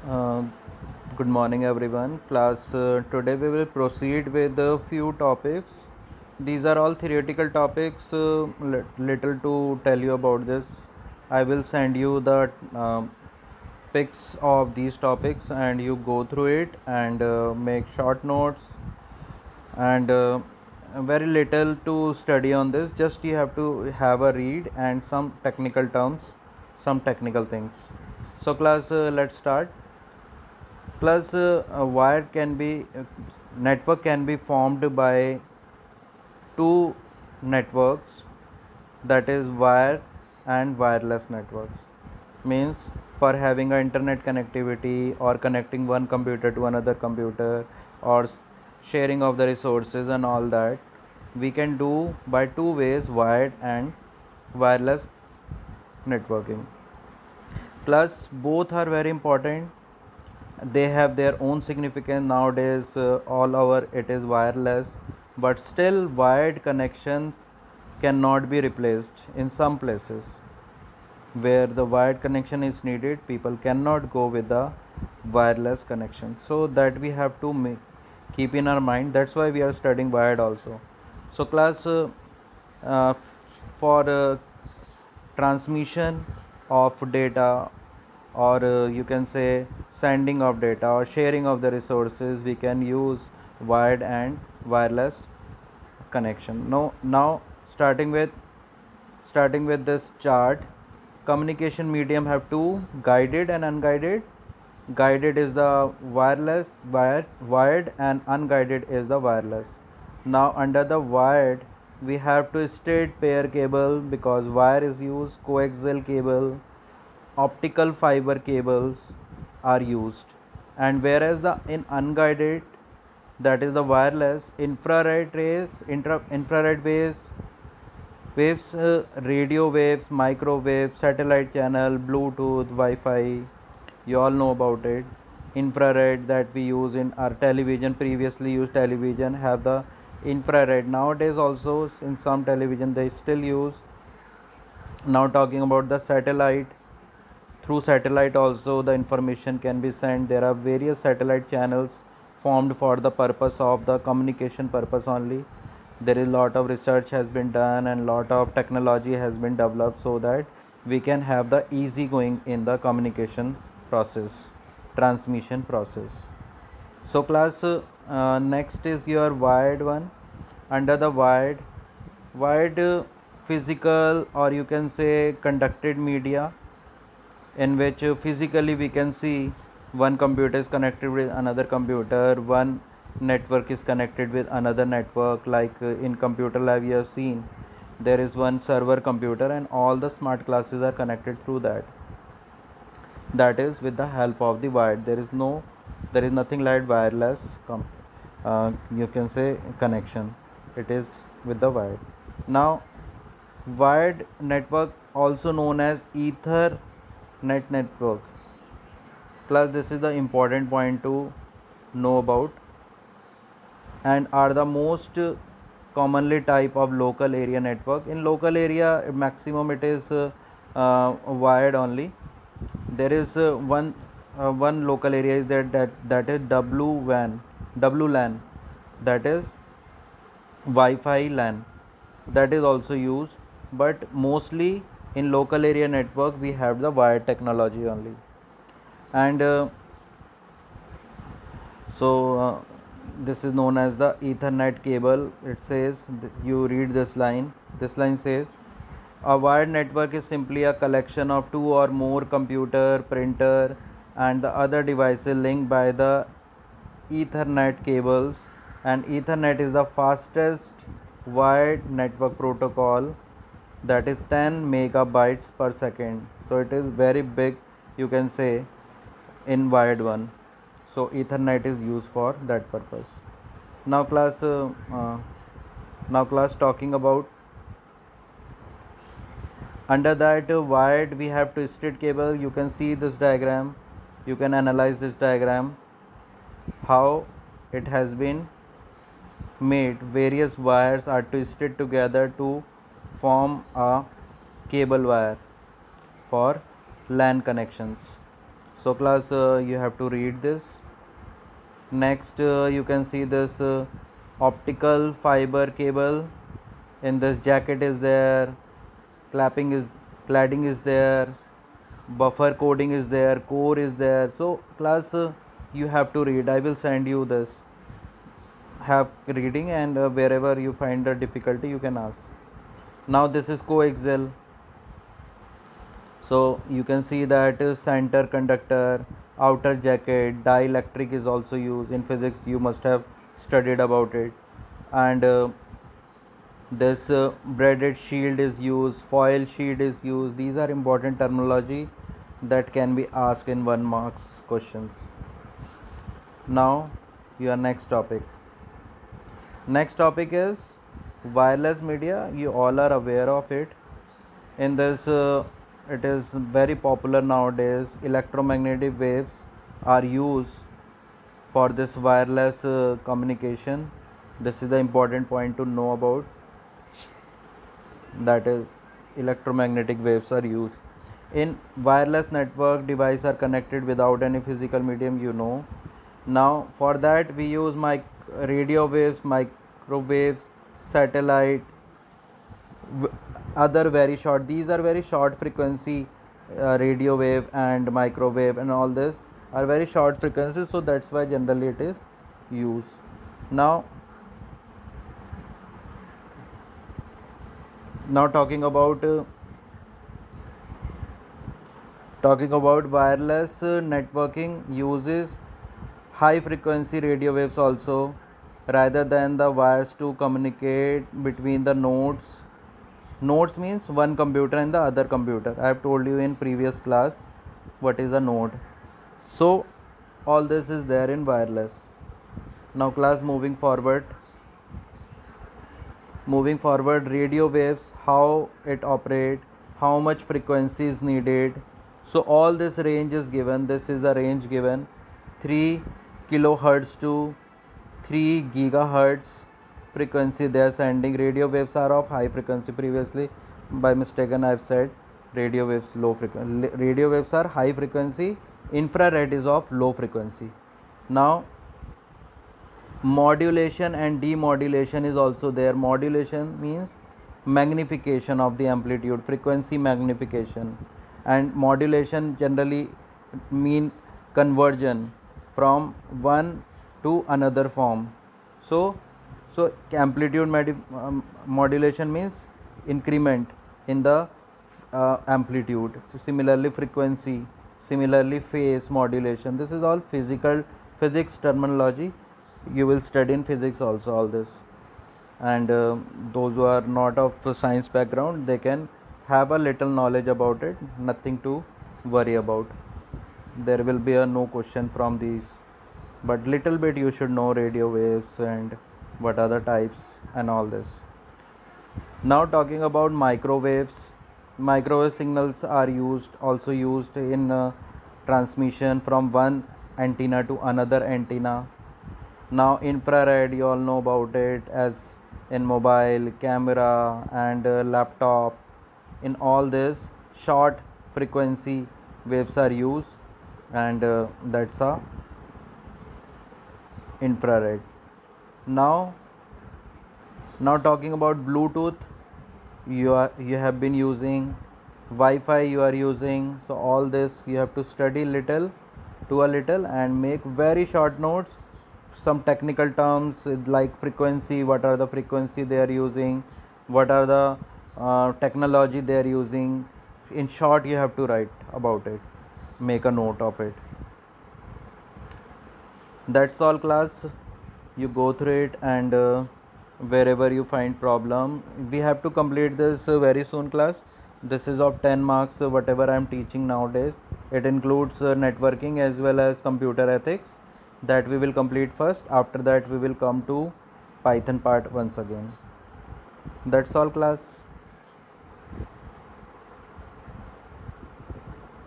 Uh, Good morning, everyone. Class, today we will proceed with a few topics. These are all theoretical topics. Little to tell you about this. I will send you the pics of these topics, and you go through it and make short notes and very little to study on this. Just you have to have a read and some technical terms, some technical things. So, class, let's start. Plus a wire can be network can be formed by two networks, that is wire and wireless networks. Means for having a internet connectivity or connecting one computer to another computer or sharing of the resources and all that, we can do by two ways, wired and wireless networking. Plus both are very important. They have their own significance nowadays. All over it is wireless, but still wired connections cannot be replaced. In some places where the wired connection is needed, people cannot go with the wireless connection, so that we have to keep in our mind. That's why we are studying wired also. So class, uh, for transmission of data, or you can say sending of data or sharing of the resources, we can use wired and wireless connection. Now starting with this chart. Communication medium have two, guided and unguided. Guided is the wireless wired, and unguided is the wireless. Now under the wired, we have to straight pair cable, because wire is used, coaxial cable, optical fiber cables are used. And whereas the in unguided, that is the wireless, infrared rays, infrared waves, radio waves, microwave, satellite channel, Bluetooth, Wi-Fi, you all know about it. Infrared that we use in our television, previously used television have the infrared. Nowadays also in some television they still use. Now talking about the satellite, through satellite also the information can be sent. There are various satellite channels formed for the purpose of the communication purpose only. There is lot of research has been done and lot of technology has been developed, so that we can have the easy going in the communication process, transmission process. So class, next is your wired one. Under the wired physical, or you can say conducted media, in which physically we can see one computer is connected with another computer, one network is connected with another network. Like in computer lab we have seen there is one server computer and all the smart classes are connected through that. That is with the help of the wired. There is nothing like wireless you can say connection. It is with the wired. Now wired network, also known as ethernet network. Plus this is the important point to know about, and are the most commonly type of local area network. In local area maximum it is wired only. There is one local area is that is WLAN, that is Wi-Fi LAN, that is also used. But mostly in local area network we have the wired technology only. And this is known as the ethernet cable. It says, you read this line says, a wired network is simply a collection of two or more computer, printer and the other devices linked by the ethernet cables. And ethernet is the fastest wired network protocol, that is 10 megabytes per second. So it is very big, you can say, in wired one. So ethernet is used for that purpose. Now class, talking about under that wired, we have twisted cable. You can see this diagram, you can analyze this diagram, how it has been made. Various wires are twisted together to form a cable wire for LAN connections. So class, you have to read this. Next, you can see this optical fiber cable. In this, jacket is there, cladding is there, buffer coding is there, core is there. So class, you have to read. I will send you this. Have reading, and wherever you find a difficulty, you can ask. Now this is coaxial. So you can see that center conductor, outer jacket, dielectric is also used in physics. You must have studied about it. And this braided shield is used, foil shield is used. These are important terminology that can be asked in 1 marks questions. Now your next topic. Next topic is wireless media. You all are aware of it. In this, it is very popular nowadays. Electromagnetic waves are used for this wireless communication. This is the important point to know about. That is, electromagnetic waves are used in wireless network. Devices are connected without any physical medium, you know. Now for that we use radio waves, microwaves, satellite, other very short. These are very short frequency. Radio wave and microwave and all this are very short frequencies, so that's why generally it is used. Now talking about wireless networking uses high frequency radio waves also, rather than the wires to communicate between the nodes. Nodes means one computer and the other computer. I have told you in previous class what is a node. So all this is there in wireless. Now class, moving forward, radio waves, how it operate, how much frequency is needed. So all this range is given. This is the range given, 3 kilohertz to 3 gigahertz frequency they are sending. Radio waves are of high frequency. Previously by mistaken I have said radio waves low frequency. Radio waves are high frequency, infrared is of low frequency. Now modulation and demodulation is also there. Modulation means magnification of the amplitude, frequency magnification, and modulation generally mean conversion from one to another form. So amplitude modulation means increment in the amplitude. Similarly frequency, similarly phase modulation. This is all physics terminology. You will study in physics also all this. And those who are not of science background, they can have a little knowledge about it. Nothing to worry about. There will be no question from these, but little bit you should know radio waves and what are the types and all this. Now talking about microwaves. Microwave signals are also used in transmission from one antenna to another antenna. Now infrared, you all know about it, as in mobile, camera and laptop. In all this, short frequency waves are used, and that's a infrared. Now talking about Bluetooth, you have been using Wi-Fi, you are using. So all this you have to study little to a little and make very short notes. Some technical terms like frequency, what are the frequency they are using, what are the technology they are using. In short, you have to write about it, make a note of it. That's all class. You go through it, and wherever you find problem, we have to complete this very soon class. This is of 10 marks. Whatever I am teaching nowadays, it includes networking as well as computer ethics, that we will complete first. After that we will come to Python part once again. That's all class.